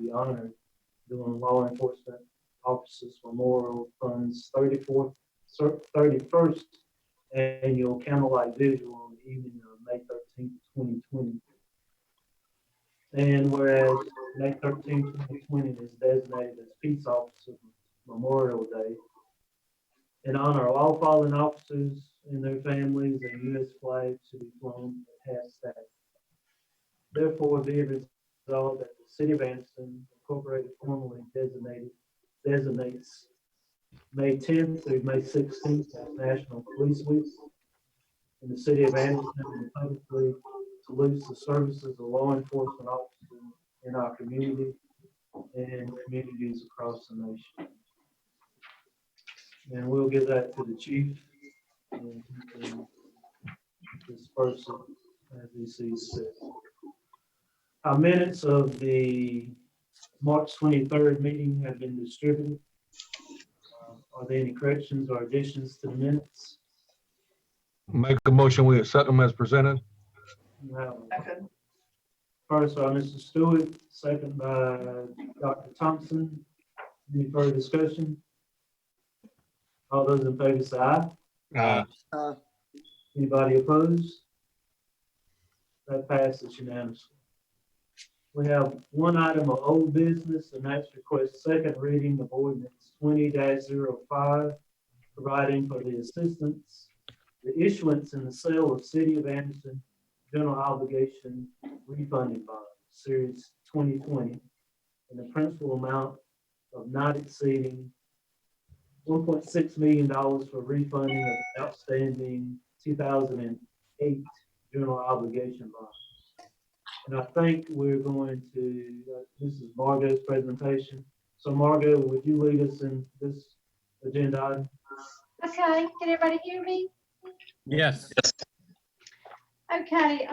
be honored during Law Enforcement Officers Memorial Fund's 31st annual Candlelight Vigil on the evening of May 13th, 2020. And whereas May 13th, 2020 is designated as Peace Officer Memorial Day, in honor of all fallen officers and their families, a U.S. flag should be flown at half staff. Therefore, be it resolved that the City of Anderson Incorporated formally designates May 10th through May 16th as National Police Week in the City of Anderson, and publicly salutes the services of law enforcement officers in our community and communities across the nation. And we'll give that to the chief and he can disperse it as he sees fit. Our minutes of the March 23rd meeting have been distributed. Are there any corrections or additions to the minutes? Make a motion, we accept them as presented. Second. First by Mr. Stewart, second by Dr. Thompson. Any further discussion? All those in favor say aye. Anybody opposed? That passes unanimously. We have one item of old business, and that's request second reading of ordinance 20-05, providing for the assistance, the issuance and the sale of City of Anderson general obligation refunding bond, series 2020, in the principal amount of not exceeding $1.6 million for refunding of the outstanding 2008 general obligation bond. And I think we're going to, this is Margot's presentation. So Margot, would you lead us in this agenda item? Okay, can everybody hear me? Yes. Okay,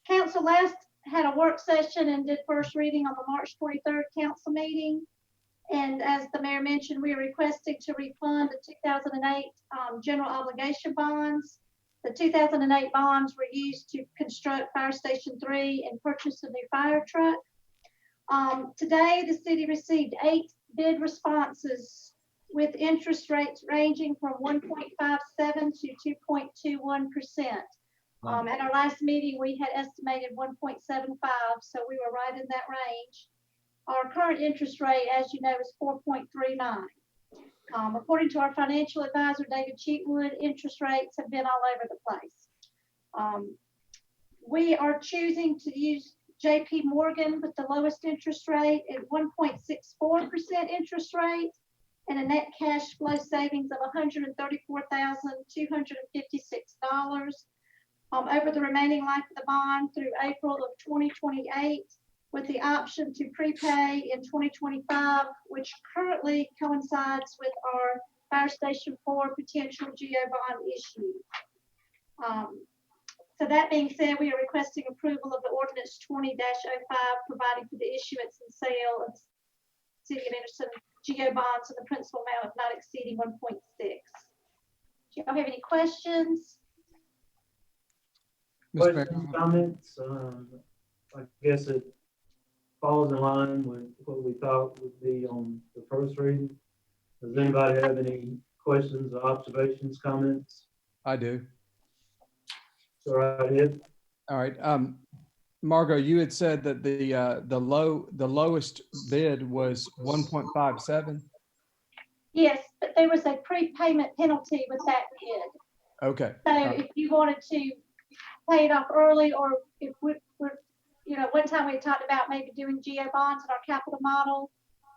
council last had a work session and did first reading on the March 23rd council meeting. And as the mayor mentioned, we are requesting to refund the 2008 general obligation bonds. The 2008 bonds were used to construct Fire Station 3 and purchase a new fire truck. Today, the city received 8 bid responses with interest rates ranging from 1.57 to 2.21%. At our last meeting, we had estimated 1.75, so we were right in that range. Our current interest rate, as you know, is 4.39. According to our financial advisor, David Cheatwood, interest rates have been all over the place. We are choosing to use JP Morgan with the lowest interest rate at 1.64% interest rate and a net cash flow savings of $134,256 over the remaining life of the bond through April of 2028, with the option to prepay in 2025, which currently coincides with our Fire Station 4 potential GO bond issue. So that being said, we are requesting approval of the ordinance 20-05, providing for the issuance and sale of City of Anderson GO bonds in the principal amount of not exceeding 1.6. Do y'all have any questions? Questions, comments? I guess it falls in line with what we thought would be on the first reading. Does anybody have any questions or observations, comments? I do. Go right ahead. All right. Margot, you had said that the lowest bid was 1.57. Yes, but there was a prepayment penalty with that bid. Okay. So if you wanted to pay it off early, or if we're, you know, one time we talked about maybe doing GO bonds in our capital model,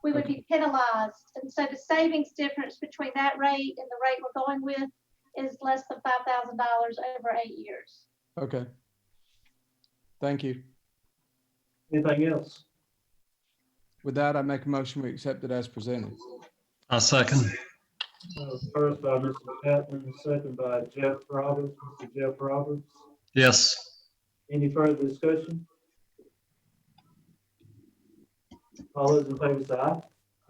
we would be penalized. And so the savings difference between that rate and the rate we're going with is less than $5,000 over 8 years. Okay. Thank you. Anything else? With that, I make a motion we accept it as presented. I'll second. First by Mr. Chapman, second by Jeff Roberts. Mr. Jeff Roberts. Yes. Any further discussion? All those in favor say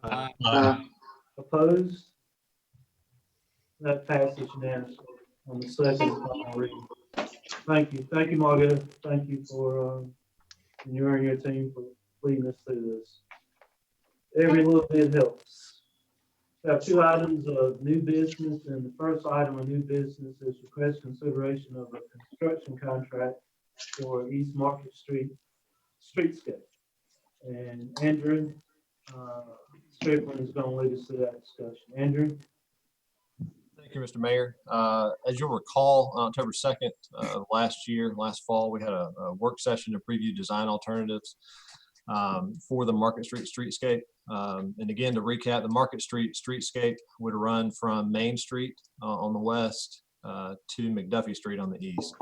aye. Opposed? That passes unanimously on the second and final reading. Thank you. Thank you, Margaret. Thank you for you and your team for leading us through this. Every little bit helps. We have two items of new business, and the first item of new business is request consideration of a construction contract for East Market Street streetscape. And Andrew Strickland is going to lead us to that discussion. Andrew? Thank you, Mr. Mayor. As you'll recall, on October 2nd last fall, we had a work session to preview design alternatives for the Market Street streetscape. And again, to recap, the Market Street streetscape would run from Main Street on the west to McDuffie Street on the east.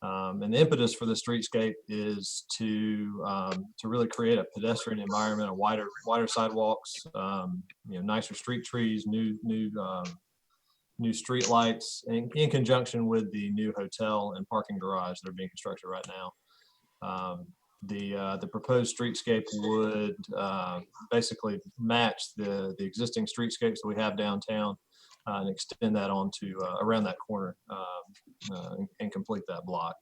And the impetus for the streetscape is to really create a pedestrian environment, a wider sidewalks, nicer street trees, new street lights, in conjunction with the new hotel and parking garage that are being constructed right now. The proposed streetscape would basically match the existing streetscapes that we have downtown and extend that onto around that corner and complete that block.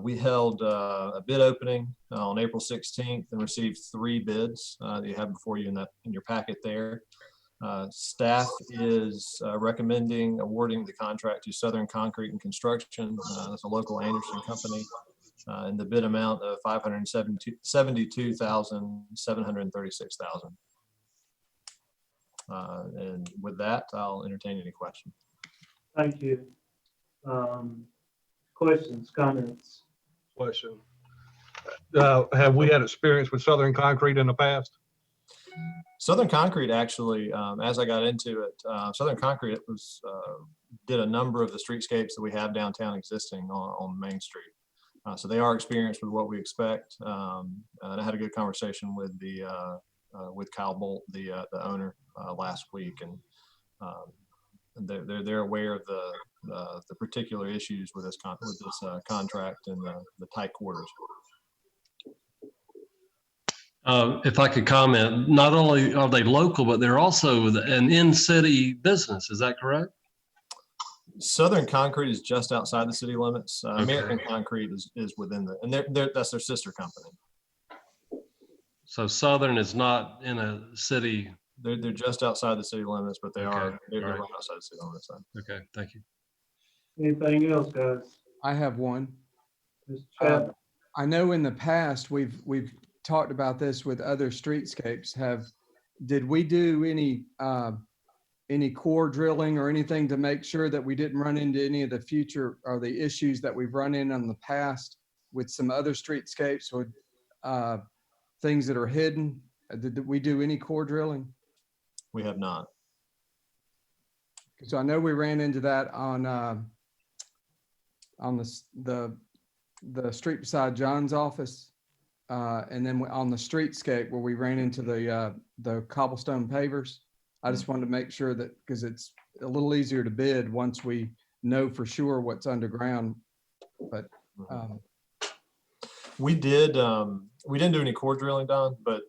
We held a bid opening on April 16th and received 3 bids that you have before you in your packet there. Staff is recommending awarding the contract to Southern Concrete and Construction. That's a local Anderson company. And the bid amount of $572,736,000. And with that, I'll entertain any questions. Thank you. Questions, comments? Question. Have we had experience with Southern Concrete in the past? Southern Concrete actually, as I got into it, Southern Concrete did a number of the streetscapes that we have downtown existing on Main Street. So they are experienced with what we expect. And I had a good conversation with with Kyle Bolt, the owner, last week, and they're aware of the particular issues with this contract and the tight quarters. If I could comment, not only are they local, but they're also an in-city business. Is that correct? Southern Concrete is just outside the city limits. Okay. American Concrete is within and that's their sister company. So Southern is not in a city. They're just outside the city limits, but they're Okay. right All right. outside the city limits. Okay, thank you. Anything else, guys? I have one. Mr. Chapman? I know in the past, we've talked about this with other streetscapes. Did we do any core drilling or anything to make sure that we didn't run into any of the future or the issues that we've run in the past with some other streetscapes or things that are hidden? Did we do any core drilling? We have not. So I know we ran into that on the street beside John's office. And then on the streetscape where we ran into the cobblestone pavers. I just wanted to make sure that, because it's a little easier to bid once we know for sure what's underground. But we didn't do any core drilling, Don, but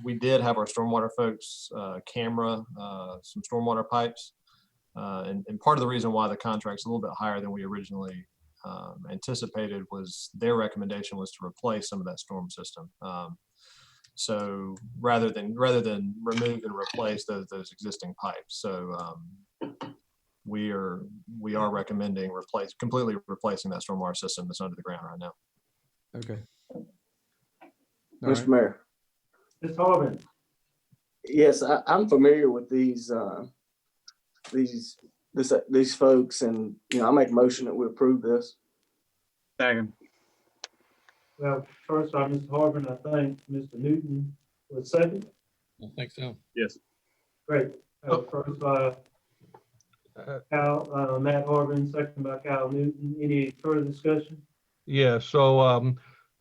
we did have our stormwater folks camera some stormwater pipes. And part of the reason why the contract's a little bit higher than we originally anticipated was their recommendation was to replace some of that storm system. So rather than remove and replace those existing pipes. So we are recommending completely replacing that stormwater system that's under the ground right now. okay. Mr. Mayor. Ms. Harvin? Yes, I'm familiar with these folks, and I make a motion that we approve this. Second. Well, first by Mr. Harvin, I think Mr. Newton was second. I think so. Yes. Great. First by Matt Harvin, second by Kyle Newton. Any further discussion? Yeah, so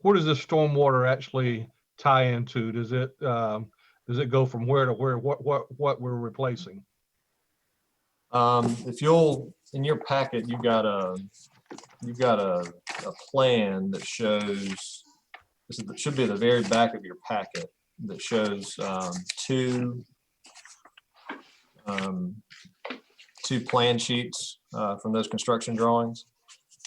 where does this stormwater actually tie into? Does it go from where to where? What we're replacing? If you'll, in your packet, you've got a plan that shows, it should be at the very back of your packet, that shows two plan sheets from those construction drawings.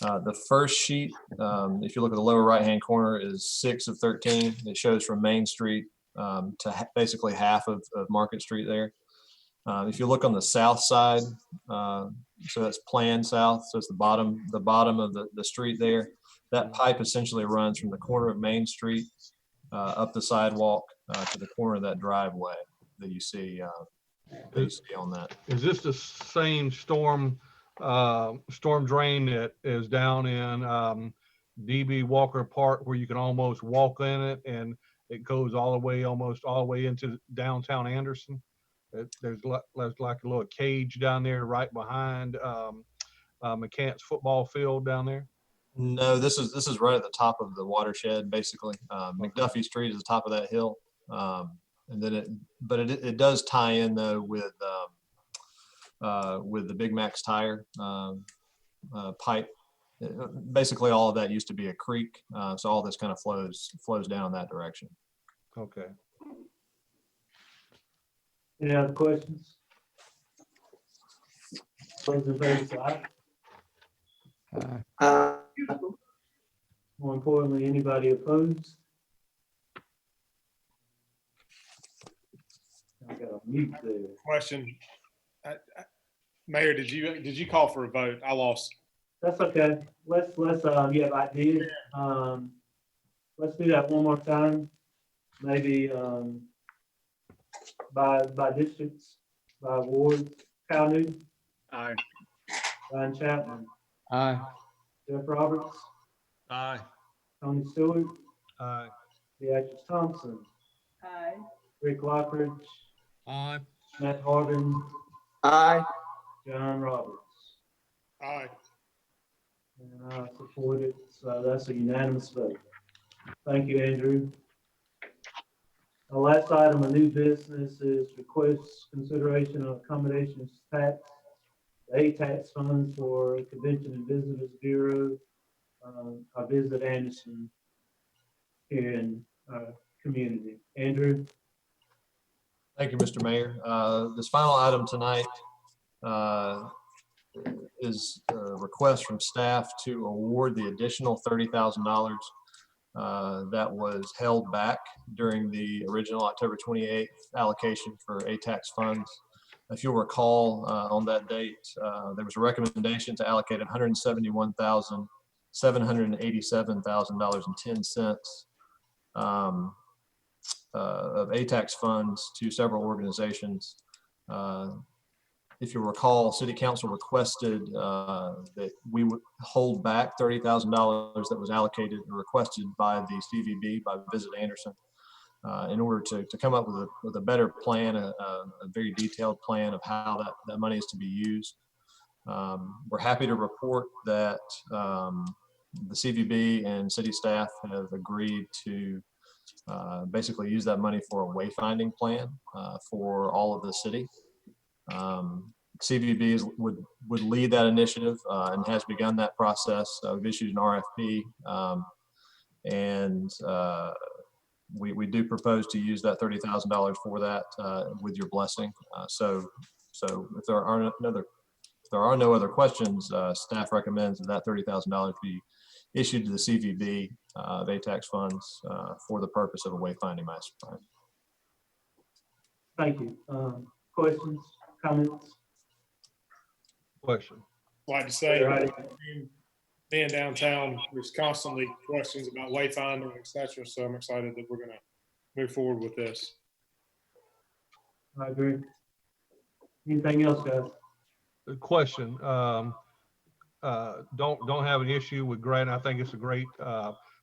The first sheet, if you look at the lower right-hand corner, is 6 of 13. It shows from Main Street to basically half of Market Street there. If you look on the south side, so that's planned south, so it's the bottom of the street there. That pipe essentially runs from the corner of Main Street up the sidewalk to the corner of that driveway that you see on that. Is this the same storm drain that is down in DB Walker Park where you can almost walk in it and it goes almost all the way into downtown Anderson? There's like a little cage down there right behind McCants football field down there. No, this is right at the top of the watershed, basically. McDuffie Street is the top of that hill, and then it does tie in though with the Big Mac's tire pipe. Basically, all of that used to be a creek, so all this kind of flows down in that direction. Okay. Any other questions? Those in favor say aye. More importantly, anybody opposed? I got a mute there. Question. Mayor, did you call for a vote? I lost. That's okay. Let's yeah, I did. Let's do that one more time. Maybe by districts, by wards. Cal Newton, Aye. Ryan Chapman, Aye. Jeff Roberts, Aye. Tony Stewart, Aye. Beatrice Thompson, Aye. Rick Lockridge, Aye. Matt Harden, Aye. John Roberts. Aye. And I support it, so that's a unanimous vote. Thank you, Andrew. The last item of new business is request consideration of accommodations tax, the ATAX funds for Convention and Visitors Bureau, our Visit Anderson here in our community. Andrew? Thank you, Mr. Mayor. This final item tonight is a request from staff to award the additional $30,000 that was held back during the original October 28th allocation for ATAX funds. If you'll recall, on that date, there was a recommendation to allocate $171,787.10 of ATAX funds to several organizations. If you recall, City Council requested that we would hold back $30,000 that was allocated and requested by the CVB, by Visit Anderson, in order to come up with a better plan, a very detailed plan of how that money is to be used. We're happy to report that the CVB and city staff have agreed to basically use that money for a wayfinding plan for all of the city. CVB would lead that initiative and has begun that process. We've issued an RFP, and we do propose to use that $30,000 for that with your blessing. So if there are no other questions, staff recommends that $30,000 be issued to the CVB of ATAX funds for the purpose of a wayfinding master plan. Thank you. Questions, comments? Question. Like to say, All right. being downtown, there's constantly questions about wayfinding, et cetera. So I'm excited that we're going to move forward with this. I agree. Anything else, guys? The question, don't have an issue with grant. I think it's a great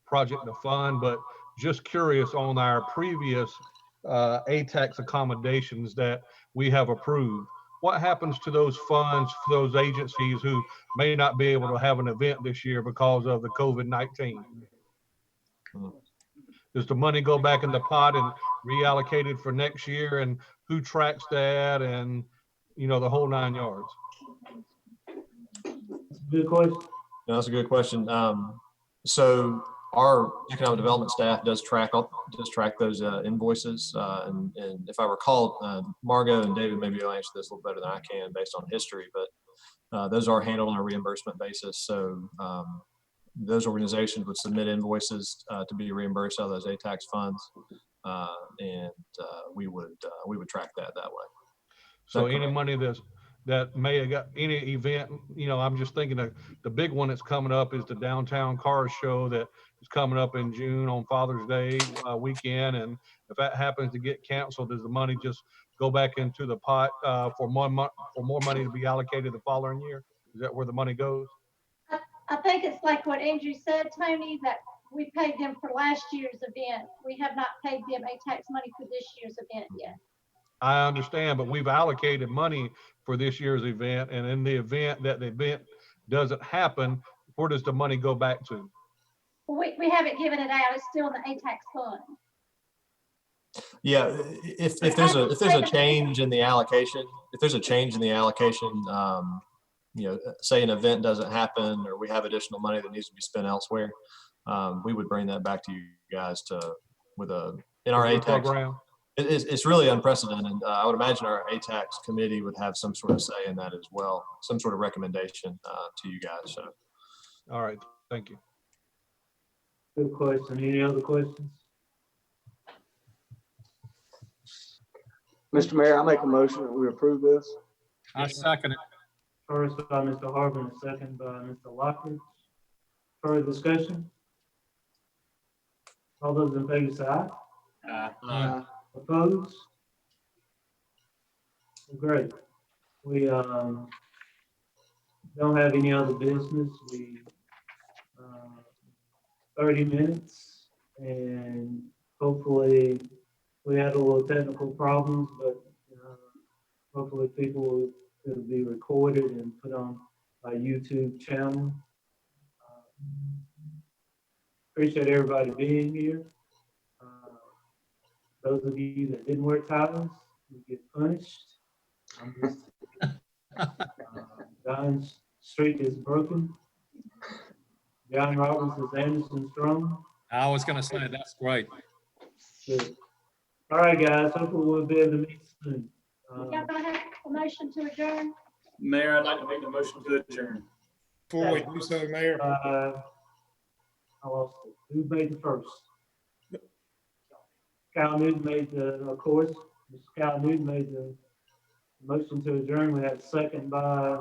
project to fund, but just curious on our previous ATAX accommodations that we have approved. What happens to those funds for those agencies who may not be able to have an event this year because of the COVID-19? Does the money go back in the pot and reallocated for next year, and who tracks that, and the whole 9 yards? Good question. No, that's a good question. So our economic development staff does track those invoices. And if I recall, Margot and David maybe will answer this a little better than I can based on history, but those are handled on a reimbursement basis. So those organizations would submit invoices to be reimbursed out of those ATAX funds. and we would track that way. So Okay. any money that may have got any event, I'm just thinking of the big one that's coming up is the downtown car show that is coming up in June on Father's Day weekend. And if that happens to get canceled, does the money just go back into the pot for more money to be allocated the following year? Is that where the money goes? I think it's like what Andrew said, Tony, that we paid them for last year's event. We have not paid them tax money for this year's event yet. I understand, but we've allocated money for this year's event, and in the event that the event doesn't happen, where does the money go back to? We haven't given it out. It's still in the ATAX fund. Yeah, if there's a change in the allocation, say an event doesn't happen or we have additional money that needs to be spent elsewhere, we would bring that back to you guys in our ATAX program. It's really unprecedented. I would imagine our ATAX committee would have some sort of say in that as well, some sort of recommendation to you guys. So, all right, thank you. Good question. Any other questions? Mr. Mayor, I make a motion that we approve this. I second it. First by Mr. Harvin, and second by Mr. Lockridge. Further discussion? All those in favor say aye. Opposed? Great. We don't have any other business. We 30 minutes, and hopefully we had a little technical problems, but hopefully people will be recorded and put on our YouTube channel. Appreciate everybody being here. Those of you that didn't wear ties, you get punished. I'm just, Don's streak is broken. John Roberts is Anderson strong. I was gonna say, that's great. Good. All right, guys, hopefully we'll be able to meet soon. Y'all gonna have a motion to adjourn? Mayor, I'd like to make the motion to adjourn. Before we do so, Mayor, I lost it. Who made the first? Cal Newton made of course, Mr. Cal Newton made the motion to adjourn. We had a second by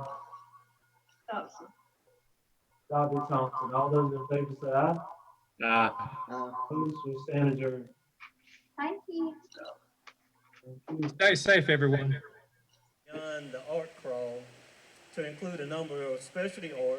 Dr. Thompson. All those in favor say aye. Opposed, we stand adjourned. Thank you. Thank you. Stay safe, everyone. Beyond the art crawl to include a number of specialty art